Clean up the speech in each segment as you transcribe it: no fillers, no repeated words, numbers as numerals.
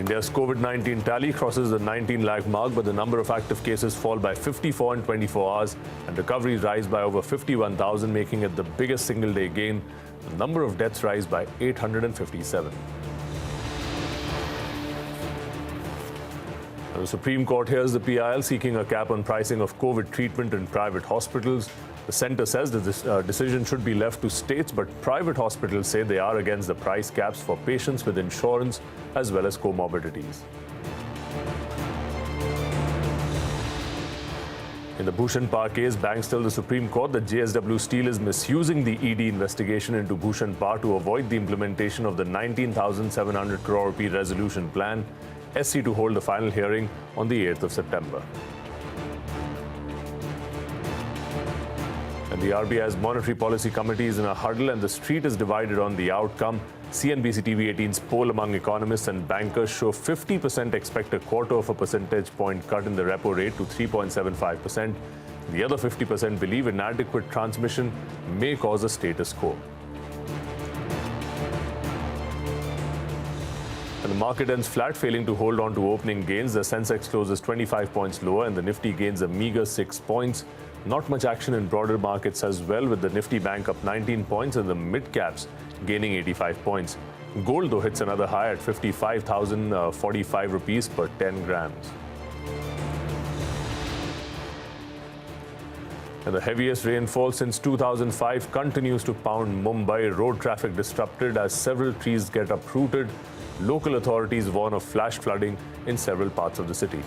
India's COVID-19 tally crosses the 19 lakh mark, but the number of active cases fall by 54 in 24 hours and recoveries rise by over 51,000, making it the biggest single-day gain. The number of deaths rise by 857. The Supreme Court hears the PIL seeking a cap on pricing of COVID treatment in private hospitals. The centre says that this decision should be left to states, but private hospitals say they are against the price caps for patients with insurance as well as comorbidities. In the Bhushan Par case, banks tell the Supreme Court that JSW Steel is misusing the ED investigation into Bhushan Par to avoid the implementation of the 19,700 crore rupee resolution plan. SC to hold the final hearing on the 8th of September. And the RBI's Monetary Policy Committee is in a huddle and the street is divided on the outcome. CNBC TV 18's poll among economists and bankers show 50% expect a quarter of a percentage point cut in the repo rate to 3.75%. The other 50% believe inadequate transmission may cause a status quo. And the market ends flat, failing to hold on to opening gains. The Sensex closes 25 points lower and the Nifty gains a meager 6 points. Not much action in broader markets as well, with the Nifty Bank up 19 points and the mid-caps gaining 85 points. Gold, though, hits another high at 55,045 rupees per 10 grams. And the heaviest rainfall since 2005 continues to pound Mumbai. Road traffic disrupted as several trees get uprooted. Local authorities warn of flash flooding in several parts of the city.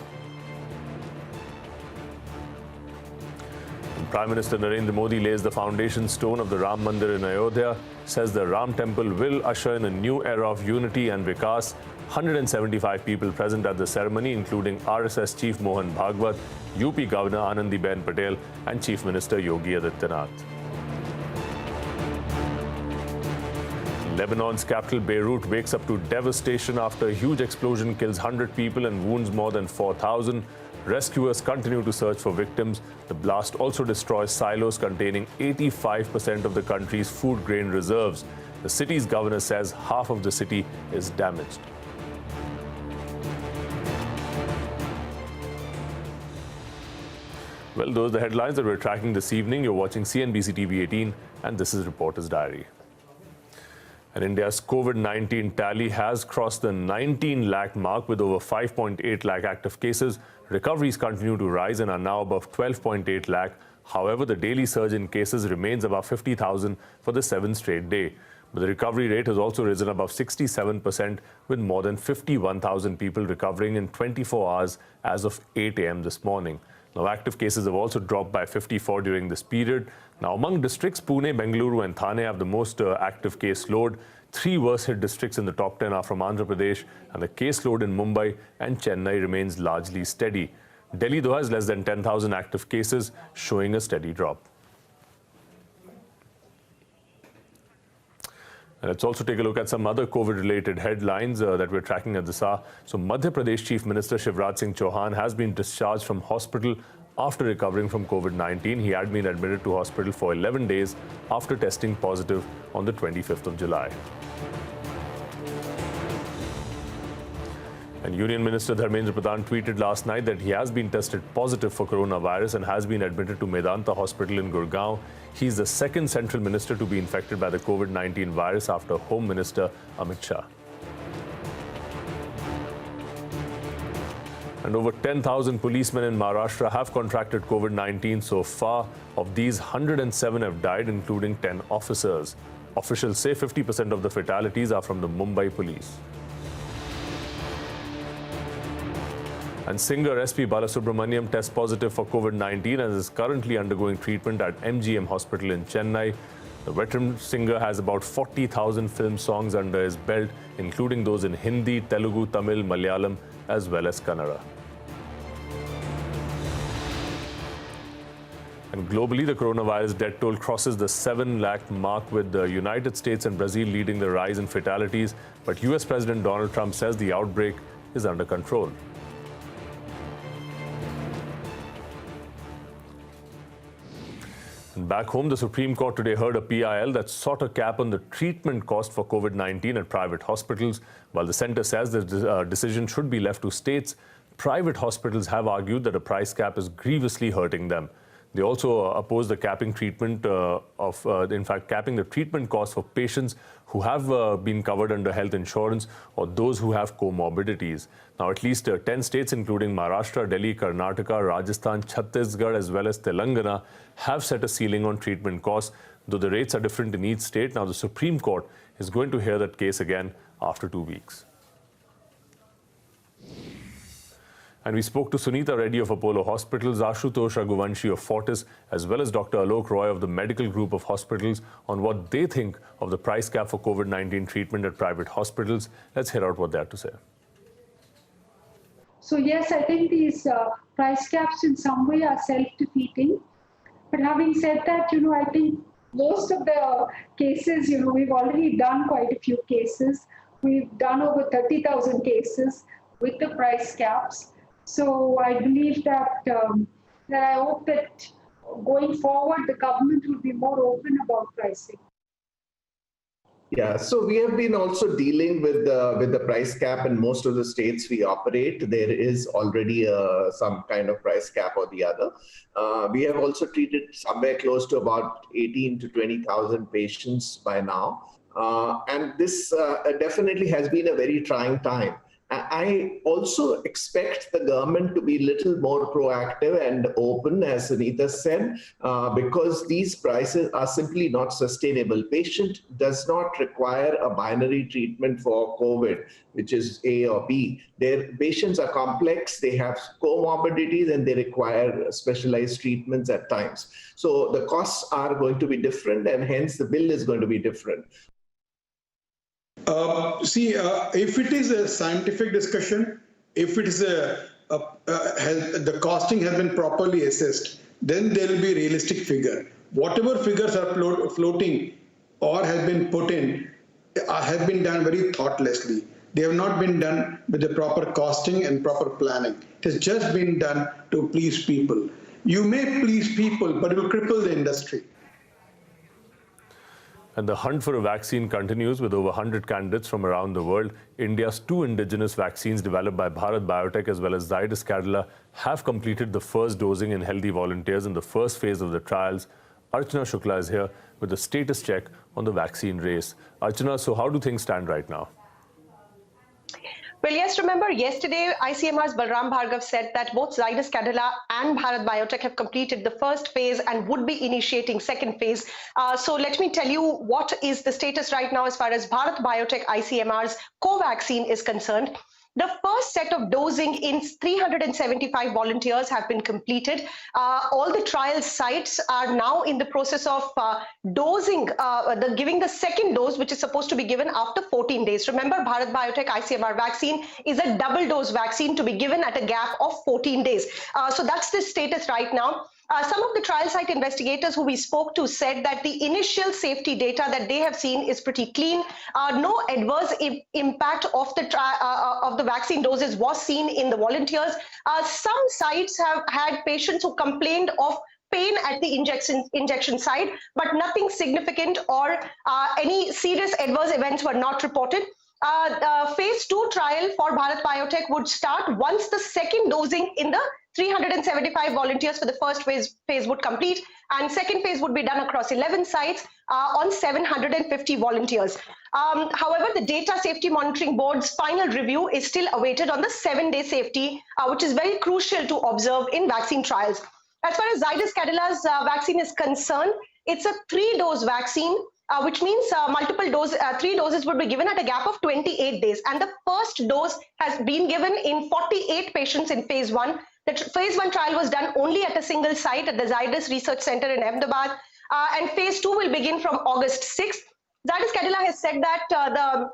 And Prime Minister Narendra Modi lays the foundation stone of the Ram Mandir in Ayodhya, says the Ram Temple will usher in a new era of unity and vikas. 175 people present at the ceremony, including RSS Chief Mohan Bhagwat, UP Governor Anandiben Patel and Chief Minister Yogi Adityanath. Lebanon's capital Beirut wakes up to devastation after a huge explosion kills 100 people and wounds more than 4,000. Rescuers continue to search for victims. The blast also destroys silos containing 85% of the country's food grain reserves. The city's governor says half of the city is damaged. Well, those are the headlines that we're tracking this evening. You're watching CNBC TV 18, and this is Reporter's Diary. And India's COVID-19 tally has crossed the 19 lakh mark with over 5.8 lakh active cases. Recoveries continue to rise and are now above 12.8 lakh. However, the daily surge in cases remains above 50,000 for the 7th straight day. But the recovery rate has also risen above 67%, with more than 51,000 people recovering in 24 hours as of 8 a.m. this morning. Now, active cases have also dropped by 54 during this period. Now, among districts, Pune, Bengaluru and Thane have the most active case load. 3 worst hit districts in the top 10 are from Andhra Pradesh, and the case load in Mumbai and Chennai remains largely steady. Delhi, though, has less than 10,000 active cases, showing a steady drop. And let's also take a look at some other COVID-related headlines that we're tracking at this hour. So, Madhya Pradesh Chief Minister Shivraj Singh Chauhan has been discharged from hospital after recovering from COVID-19. He had been admitted to hospital for 11 days after testing positive on the 25th of July. And Union Minister Dharmendra Pradhan tweeted last night that he has been tested positive for coronavirus and has been admitted to Medanta Hospital in Gurgaon. He's the second central minister to be infected by the COVID-19 virus after Home Minister Amit Shah. And over 10,000 policemen in Maharashtra have contracted COVID-19 so far. Of these, 107 have died, including 10 officers. Officials say 50% of the fatalities are from the Mumbai police. And singer SP Balasubramaniam tests positive for COVID-19 and is currently undergoing treatment at MGM Hospital in Chennai. The veteran singer has about 40,000 film songs under his belt, including those in Hindi, Telugu, Tamil, Malayalam, as well as Kannada. And globally, the coronavirus death toll crosses the 7 lakh mark, with the United States and Brazil leading the rise in fatalities. But US President Donald Trump says the outbreak is under control. Back home, the Supreme Court today heard a PIL that sought a cap on the treatment cost for COVID-19 at private hospitals. While the centre says the decision should be left to states, private hospitals have argued that a price cap is grievously hurting them. They also oppose the capping treatment capping the treatment costs for patients who have been covered under health insurance or those who have comorbidities. Now, at least 10 states, including Maharashtra, Delhi, Karnataka, Rajasthan, Chhattisgarh, as well as Telangana, have set a ceiling on treatment costs, though the rates are different in each state. Now, the Supreme Court is going to hear that case again after 2 weeks. And we spoke to Sunita Reddy of Apollo Hospitals, Ashutosh Raghuvanshi of Fortis, as well as Dr. Alok Roy of the Medical Group of Hospitals on what they think of the price cap for COVID-19 treatment at private hospitals. Let's hear out what they have to say. So yes, I think these price caps in some way are self-defeating. But having said that, I think most of the cases, we've already done quite a few cases. We've done over 30,000 cases with the price caps. So I believe that I hope that going forward, the government will be more open about pricing. Yeah, so we have been also dealing with the price cap in most of the states we operate. There is already some kind of price cap or the other. We have also treated somewhere close to about 18 to 20,000 patients by now. And this definitely has been a very trying time. I also expect the government to be a little more proactive and open, as Sunita said, because these prices are simply not sustainable. Patient does not require a binary treatment for COVID, which is A or B. Their patients are complex, they have comorbidities, and they require specialized treatments at times. So the costs are going to be different, and hence the bill is going to be different. If it is a scientific discussion, if it is the costing has been properly assessed, then there will be a realistic figure. Whatever figures are floating or have been put in have been done very thoughtlessly. They have not been done with the proper costing and proper planning. It has just been done to please people. You may please people, but it will cripple the industry. And the hunt for a vaccine continues with over 100 candidates from around the world. India's 2 indigenous vaccines developed by Bharat Biotech as well as Zydus Cadila have completed the first dosing in healthy volunteers in the first phase of the trials. Archana Shukla is here with a status check on the vaccine race. Archana, so how do things stand right now? Well, yes, remember yesterday ICMR's Balram Bhargav said that both Zydus Cadila and Bharat Biotech have completed the first phase and would be initiating second phase. So let me tell you what is the status right now as far as Bharat Biotech ICMR's Covaxin is concerned. The first set of dosing in 375 volunteers have been completed. All the trial sites are now in the process of dosing, giving the second dose, which is supposed to be given after 14 days. Remember, Bharat Biotech ICMR vaccine is a double dose vaccine to be given at a gap of 14 days. So that's the status right now. Some of the trial site investigators who we spoke to said that the initial safety data that they have seen is pretty clean. No adverse impact of the vaccine doses was seen in the volunteers. Some sites have had patients who complained of pain at the injection site, but nothing significant or any serious adverse events were not reported. Phase 2 trial for Bharat Biotech would start once the second dosing in the 375 volunteers for the first phase would complete, and second phase would be done across 11 sites on 750 volunteers. However, the Data Safety Monitoring Board's final review is still awaited on the 7-day safety, which is very crucial to observe in vaccine trials. As far as Zydus Cadila's vaccine is concerned, it's a 3-dose vaccine, which means 3 doses would be given at a gap of 28 days. And the first dose has been given in 48 patients in phase 1. The phase 1 trial was done only at a single site at the Zydus Research Center in Ahmedabad. And phase 2 will begin from August 6th. Zydus Cadila has said that the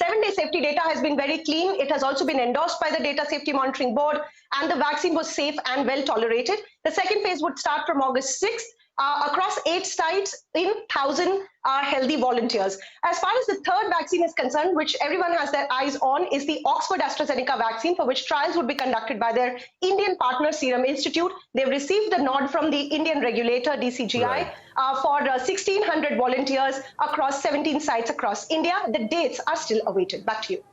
7-day safety data has been very clean. It has also been endorsed by the Data Safety Monitoring Board, and the vaccine was safe and well tolerated. The second phase would start from August 6th. across 8 sites in 1,000 healthy volunteers. As far as the third vaccine is concerned, which everyone has their eyes on, is the Oxford AstraZeneca vaccine, for which trials would be conducted by their Indian partner Serum Institute. They've received the nod from the Indian regulator DCGI for 1,600 volunteers across 17 sites across India. The dates are still awaited. Back to you.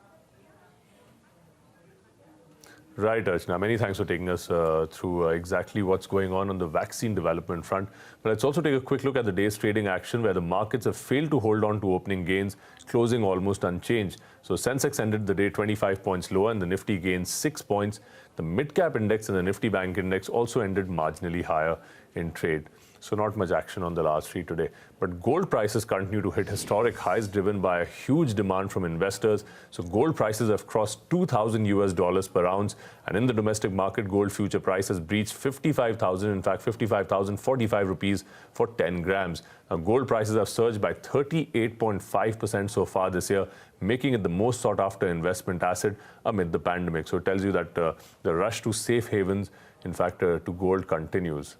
Right, Archana. Many thanks for taking us through exactly what's going on the vaccine development front. But let's also take a quick look at the day's trading action, where the markets have failed to hold on to opening gains, closing almost unchanged. So Sensex ended the day 25 points lower and the Nifty gained 6 points. The mid-cap index and the Nifty Bank index also ended marginally higher in trade. So not much action on the last three today. But gold prices continue to hit historic highs, driven by a huge demand from investors. So gold prices have crossed $2,000 per ounce. And in the domestic market, gold future price has breached 55,000, in fact, 55,045 rupees for 10 grams. Now, gold prices have surged by 38.5% so far this year, making it the most sought after investment asset amid the pandemic. So it tells you that the rush to safe havens, in fact, to gold continues.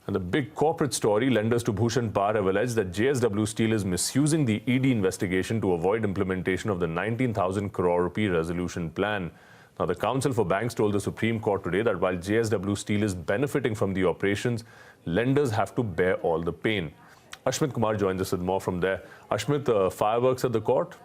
And the big corporate story, lenders to Bhushan Par have alleged that JSW Steel is misusing the ED investigation to avoid implementation of the 19,000 crore rupee resolution plan. Now, the Council for Banks told the Supreme Court today that while JSW Steel is benefiting from the operations, lenders have to bear all the pain. Ashmit Kumar joins us with more from there. Ashmit, fireworks at the court?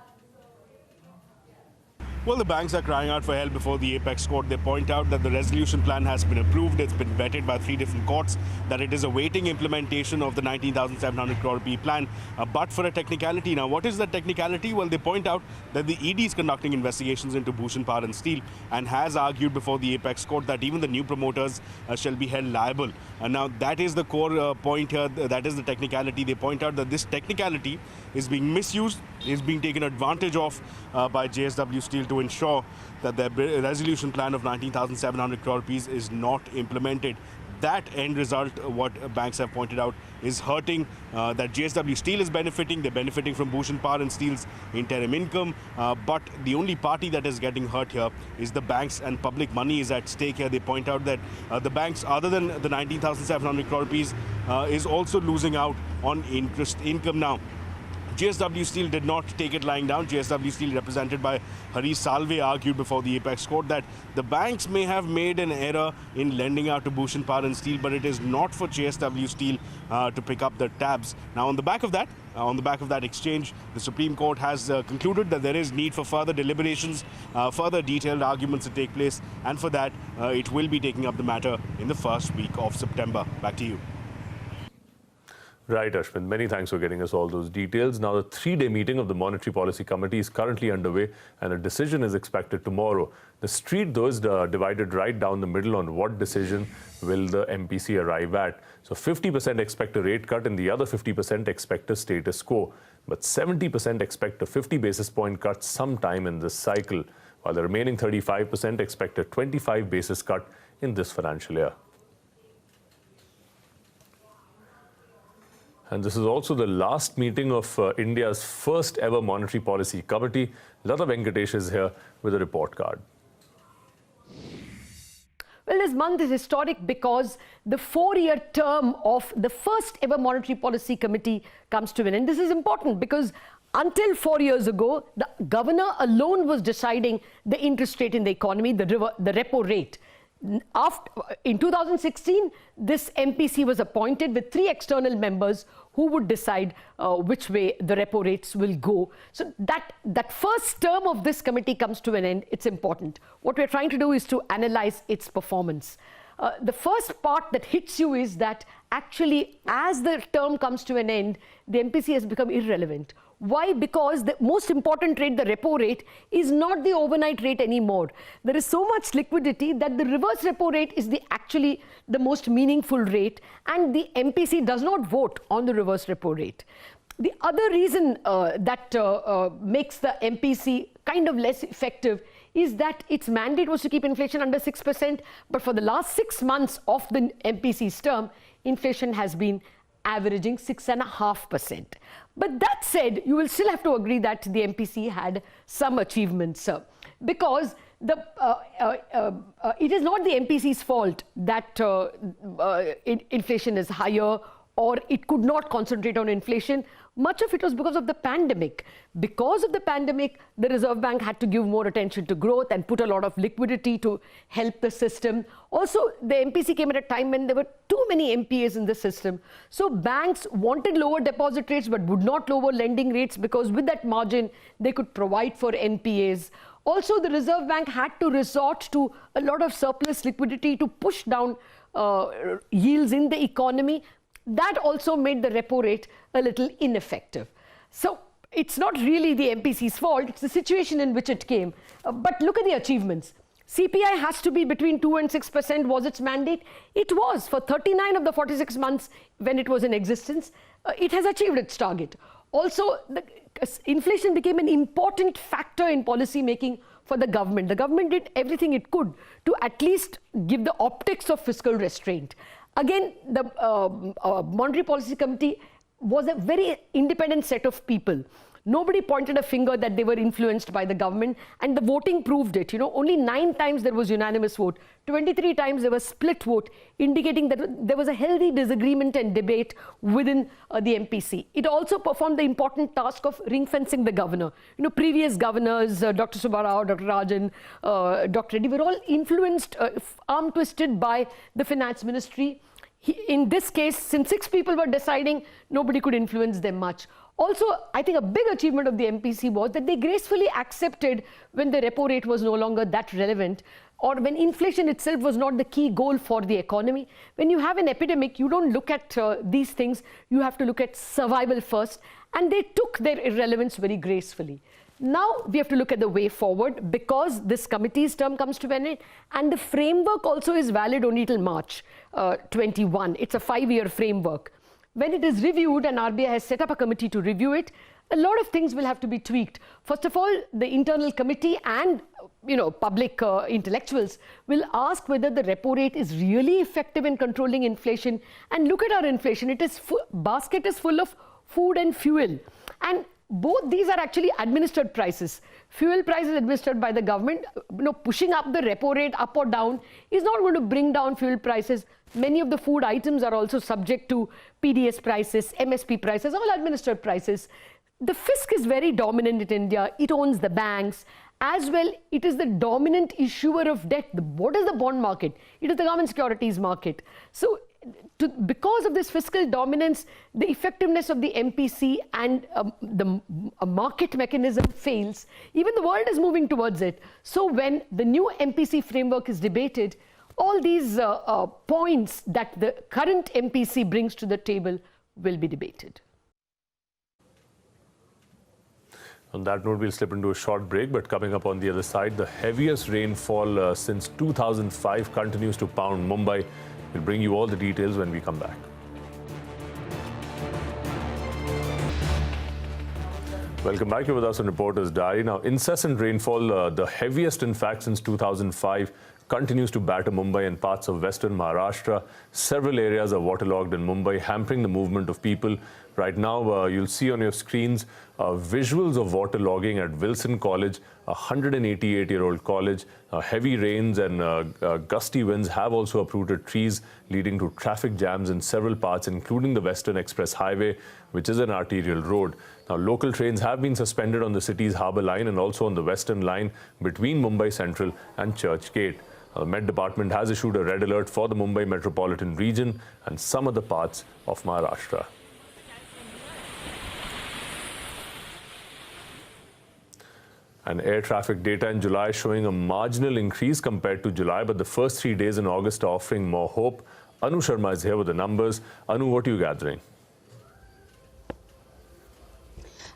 Well, the banks are crying out for help before the Apex Court. They point out that the resolution plan has been approved. It's been vetted by 3 different courts, that it is awaiting implementation of the 19,700 crore rupee plan, but for a technicality. Now, what is the technicality? Well, they point out that the ED is conducting investigations into Bhushan Par and Steel and has argued before the Apex Court that even the new promoters shall be held liable. Now, that is the core point here. That is the technicality. They point out that this technicality is being misused, is being taken advantage of by JSW Steel to ensure that the resolution plan of 19,700 crore rupees is not implemented. That end result, what banks have pointed out, is hurting that JSW Steel is benefiting. They're benefiting from Bhushan Par and Steel's interim income. But the only party that is getting hurt here is the banks, and public money is at stake here. They point out that the banks, other than the 19,700 crore rupees, is also losing out on interest income now. JSW Steel did not take it lying down. JSW Steel, represented by Harish Salve, argued before the Apex Court that the banks may have made an error in lending out to Bhushan Par and Steel, but it is not for JSW Steel to pick up the tabs. Now, on the back of that exchange, the Supreme Court has concluded that there is need for further deliberations, further detailed arguments to take place, and for that, it will be taking up the matter in the first week of September. Back to you. Right, Ashwin. Many thanks for getting us all those details. Now, the 3-day meeting of the Monetary Policy Committee is currently underway, and a decision is expected tomorrow. The street, though, is divided right down the middle on what decision will the MPC arrive at. So 50% expect a rate cut and the other 50% expect a status quo. But 70% expect a 50 basis point cut sometime in this cycle, while the remaining 35% expect a 25 basis cut in this financial year. And this is also the last meeting of India's first ever Monetary Policy Committee. Lata Venkatesh is here with a report card. Well, this month is historic because the 4-year term of the first ever Monetary Policy Committee comes to an end. This is important because until 4 years ago, the governor alone was deciding the interest rate in the economy, the repo rate. In 2016, this MPC was appointed with 3 external members who would decide which way the repo rates will go. So that first term of this committee comes to an end. It's important. What we're trying to do is to analyze its performance. The first part that hits you is that actually, as the term comes to an end, the MPC has become irrelevant. Why? Because the most important rate, the repo rate, is not the overnight rate anymore. There is so much liquidity that the reverse repo rate is actually the most meaningful rate, and the MPC does not vote on the reverse repo rate. The other reason that makes the MPC kind of less effective is that its mandate was to keep inflation under 6%, but for the last 6 months of the MPC's term, inflation has been averaging 6.5%. But that said, you will still have to agree that the MPC had some achievements, because it is not the MPC's fault that inflation is higher, or it could not concentrate on inflation. Much of it was because of the pandemic. Because of the pandemic, the Reserve Bank had to give more attention to growth and put a lot of liquidity to help the system. Also, the MPC came at a time when there were too many NPAs in the system. So banks wanted lower deposit rates but would not lower lending rates, because with that margin, they could provide for NPAs. Also, the Reserve Bank had to resort to a lot of surplus liquidity to push down yields in the economy. That also made the repo rate a little ineffective. So it's not really the MPC's fault, it's the situation in which it came. But look at the achievements. CPI has to be between 2 and 6% was its mandate. It was for 39 of the 46 months when it was in existence. It has achieved its target. Also, inflation became an important factor in policy making for the government. The government did everything it could to at least give the optics of fiscal restraint. Again, the Monetary Policy Committee was a very independent set of people. Nobody pointed a finger that they were influenced by the government, and the voting proved it. You know, only 9 times there was unanimous vote, 23 times there was split vote, indicating that there was a healthy disagreement and debate within the MPC. It also performed the important task of ring-fencing the governor. You know, previous governors, Dr. Subba Rao, Dr. Rajan, Dr. Reddy, were all influenced, arm-twisted by the finance ministry. In this case, since 6 people were deciding, nobody could influence them much. Also, I think a big achievement of the MPC was that they gracefully accepted when the repo rate was no longer that relevant, or when inflation itself was not the key goal for the economy. When you have an epidemic, you don't look at these things, you have to look at survival first, and they took their irrelevance very gracefully. Now we have to look at the way forward, because this committee's term comes to an end, and the framework also is valid only till March 21. It's a 5-year framework. When it is reviewed, and RBI has set up a committee to review it, a lot of things will have to be tweaked. First of all, the internal committee and public intellectuals will ask whether the repo rate is really effective in controlling inflation. And look at our inflation. It is basket is full of food and fuel, and both these are actually administered prices. Fuel prices administered by the government. Pushing up the repo rate up or down is not going to bring down fuel prices. Many of the food items are also subject to PDS prices, MSP prices, all administered prices. The fisc is very dominant in India. It owns the banks. As well, it is the dominant issuer of debt. What is the bond market? It is the government securities market. So, because of this fiscal dominance, the effectiveness of the MPC and the market mechanism fails. Even the world is moving towards it. So when the new MPC framework is debated, all these points that the current MPC brings to the table will be debated. On that note, we'll slip into a short break, but coming up on the other side, the heaviest rainfall since 2005 continues to pound Mumbai. We'll bring you all the details when we come back. Welcome back. You're with us on Reporter's Diary. Now, incessant rainfall, the heaviest in fact since 2005, continues to batter Mumbai and parts of western Maharashtra. Several areas are waterlogged in Mumbai, hampering the movement of people. Right now, you'll see on your screens visuals of waterlogging at Wilson College, a 188-year-old college. Heavy rains and gusty winds have also uprooted trees, leading to traffic jams in several parts, including the Western Express Highway, which is an arterial road. Now, local trains have been suspended on the city's harbour line and also on the Western line between Mumbai Central and Church Gate. The Met Department has issued a red alert for the Mumbai metropolitan region and some other parts of Maharashtra. And air traffic data in July showing a marginal increase compared to July, but the first 3 days in August are offering more hope. Anu Sharma is here with the numbers. Anu, what are you gathering?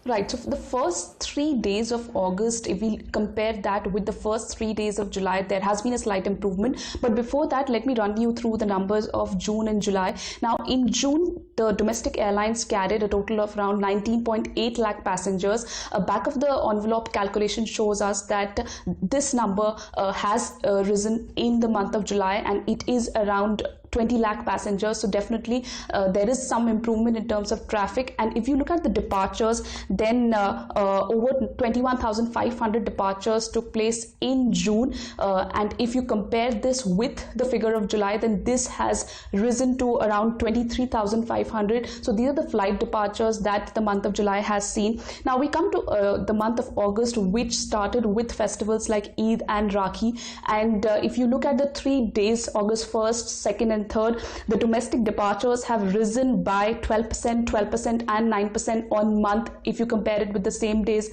Right, so for the first 3 days of August, if we compare that with the first 3 days of July, there has been a slight improvement. But before that, let me run you through the numbers of June and July. Now, in June, the domestic airlines carried a total of around 19.8 lakh passengers. A back of the envelope calculation shows us that this number has risen in the month of July, and it is around 20 lakh passengers. So definitely there is some improvement in terms of traffic. And if you look at the departures, then over 21,500 departures took place in June. And if you compare this with the figure of July, then this has risen to around 23,500. So these are the flight departures that the month of July has seen. Now we come to the month of August, which started with festivals like Eid and Rakhi. And if you look at the 3 days, August 1st, 2nd and 3rd, the domestic departures have risen by 12%, 12% and 9% on month if you compare it with the same days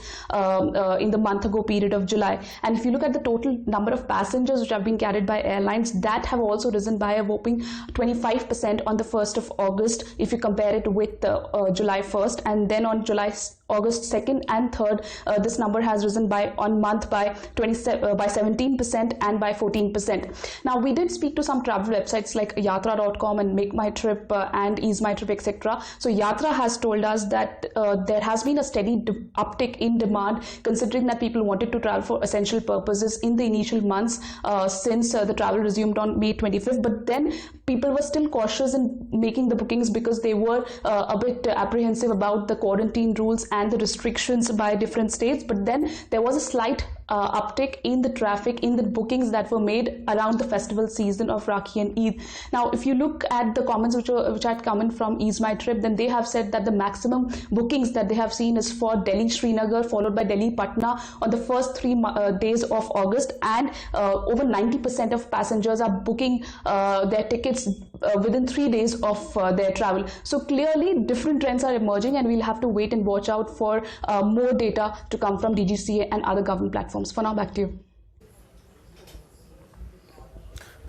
in the month ago period of July. And if you look at the total number of passengers which have been carried by airlines, that have also risen by a whopping 25% on the 1st of August if you compare it with July 1st. And then on August 2nd and 3rd, this number has risen by on month by 17% and by 14%. Now we did speak to some travel websites like Yatra.com and Make My Trip and Ease My Trip, etc. So Yatra has told us that there has been a steady uptick in demand, considering that people wanted to travel for essential purposes in the initial months since the travel resumed on May 25th. But then people were still cautious in making the bookings because they were a bit apprehensive about the quarantine rules and the restrictions by different states. But then there was a slight uptick in the traffic, in the bookings that were made around the festival season of Rakhi and Eid. Now, if you look at the comments which had come in from Ease My Trip, then they have said that the maximum bookings that they have seen is for Delhi Srinagar, followed by Delhi Patna on the first 3 days of August, and over 90% of passengers are booking their tickets within 3 days of their travel. So clearly different trends are emerging, and we'll have to wait and watch out for more data to come from DGCA and other government platforms. For now, back to you.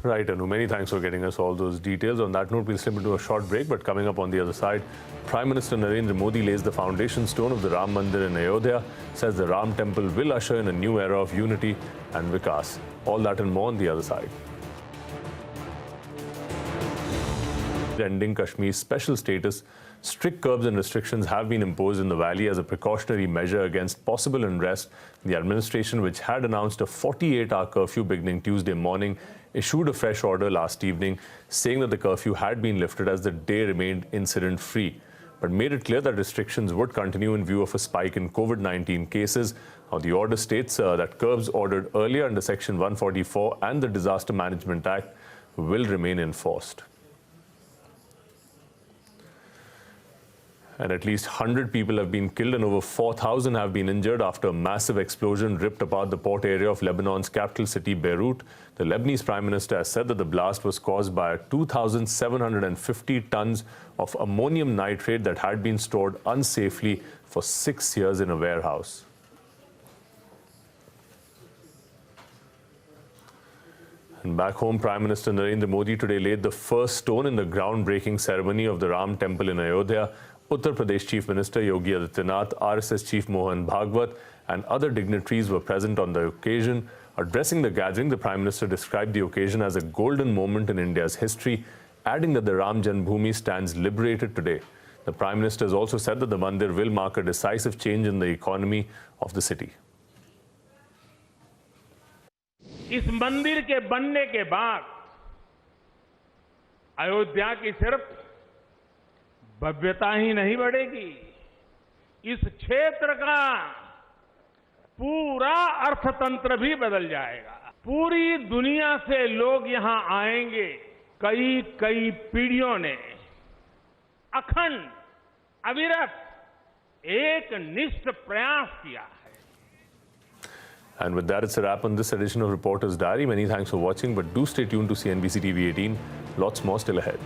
Right, Anu, many thanks for getting us all those details. On that note, we'll slip into a short break, but coming up on the other side, Prime Minister Narendra Modi lays the foundation stone of the Ram Mandir in Ayodhya, says the Ram Temple will usher in a new era of unity and vikas. All that and more on the other side. Ending Kashmir's special status, strict curbs and restrictions have been imposed in the valley as a precautionary measure against possible unrest. The administration, which had announced a 48-hour curfew beginning Tuesday morning, issued a fresh order last evening saying that the curfew had been lifted as the day remained incident-free, but made it clear that restrictions would continue in view of a spike in COVID-19 cases. Now, the order states that curbs ordered earlier under Section 144 and the Disaster Management Act will remain enforced. And at least 100 people have been killed and over 4,000 have been injured after a massive explosion ripped apart the port area of Lebanon's capital city, Beirut. The Lebanese Prime Minister has said that the blast was caused by 2,750 tons of ammonium nitrate that had been stored unsafely for 6 years in a warehouse. And back home, Prime Minister Narendra Modi today laid the first stone in the groundbreaking ceremony of the Ram Temple in Ayodhya. Uttar Pradesh Chief Minister Yogi Adityanath, RSS Chief Mohan Bhagwat and other dignitaries were present on the occasion. Addressing the gathering, the Prime Minister described the occasion as a golden moment in India's history, adding that the Ram Janmabhoomi stands liberated today. The Prime Minister has also said that the mandir will mark a decisive change in the economy of the city. इस मंदिर के बनने के बाद अयोध्या की सिर्फ भव्यता ही नहीं बढ़ेगी, इस क्षेत्र का पूरा अर्थतंत्र भी बदल जाएगा। पूरी दुनिया से लोग यहां आएंगे। कई कई पीढ़ियों ने अखंड अविरत एक निष्ठ प्रयास किया है। And with that, it's a wrap on this edition of Reporter's Diary. Many thanks for watching, but do stay tuned to CNBC TV 18. Lots more still ahead.